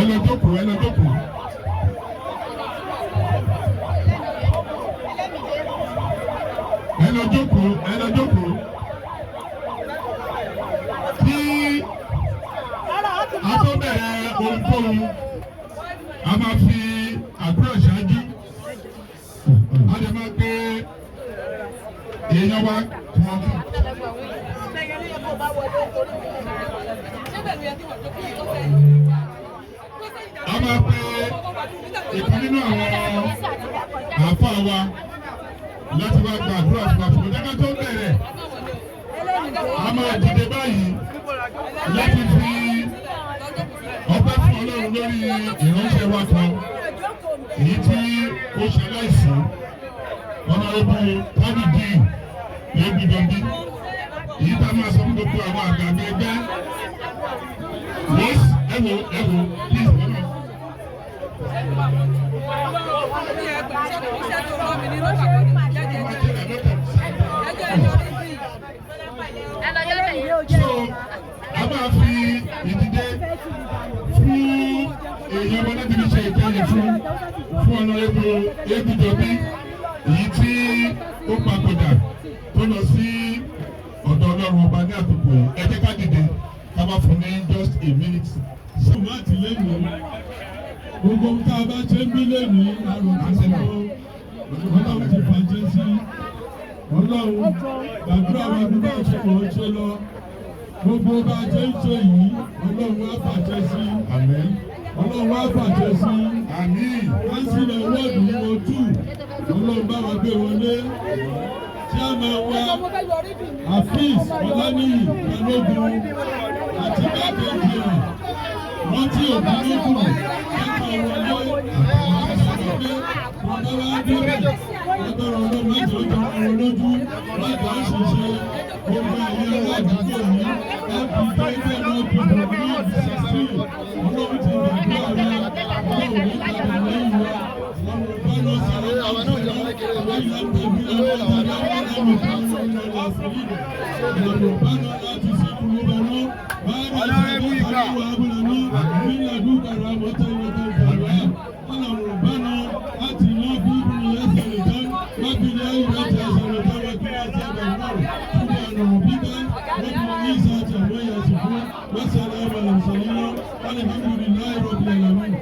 lọ jókòó ẹ lọ jókòó. Ẹ lọ jókòó ẹ lọ jókòó. Tí a tó bẹ̀rẹ̀ ohunkóhun a máa fi àdúrà ṣáájú. A lè máa gbé èèyàn wa tí wọ́n kú. A máa pe ìkan nínú àwọn àáfàá wa láti wá gba àdúrà fún wa. Ṣùgbọ́n dáká tó bẹ̀rẹ̀ a máa dìde báyìí láti fi ọpẹ́ fún Ọlọ́run lórí ìránṣẹ́ wa kan èyí tí ó ṣaláìsí ọ̀nàrẹ́bù tábìdì lẹ́gbìdọ̀bí èyí tá a máa sọ fún gbogbo àwọn àgbàgbé ẹgbẹ́ wọ́n ẹ̀wò please wọ́n náà. So a máa fi ìdíje fún èèyàn wọn láti fi ṣe ìkẹyìn fún ọ̀nàrẹ́bù lẹ́gbìdọ̀bí èyí tí ó papòdà tó lọ sí ọ̀dọ̀ Ọlọ́run ọba ní àkókò yìí. Ẹ jẹ́ ká dìde ká bá fún ní just a minute. Sọ́wọ́n àti lẹ́nu gbogbo tá a bá ṣe ń bí lẹ́nu àrùn àti ẹ̀kọ́ Ọlọ́run ti fàjẹ́ sí Ọlọ́run gbàdúrà wa bí bá ṣe mọ̀ ọ́ ṣe lọ gbogbo bá a ṣe ń ṣe yìí Ọlọ́run á fàjẹ́ sí àmín. Ọlọ́run á fàjẹ́ sí àmín. Kánsílẹ̀ wọ́ọ̀dù ojú Ọlọ́run bá wa gbé wọlé. Chairman wa Afeez Ọláníyì Balógun àti bákẹ́jì ẹ̀ wọ́n tí òbí lókù kẹ́kọ̀ọ́ wọlé àtàwọn ọ̀dọ́ wa débẹ̀ agbára Ọlọ́run láti ọjọ́ ọ̀rọ̀ lójú láti àṣìṣe gbogbo ẹ̀yẹ aládùúgbò yìí láti gbẹ́gbẹ́ náà gbogbo ní ìsẹ̀sí Ọlọ́run ti gbàgbọ́ ara Ọlọ́run ní padà lẹ́yìn wa Ọlọ́run bá lọ sọ̀rọ̀ àwọn Alhamdulillah, Rabbil Alamin.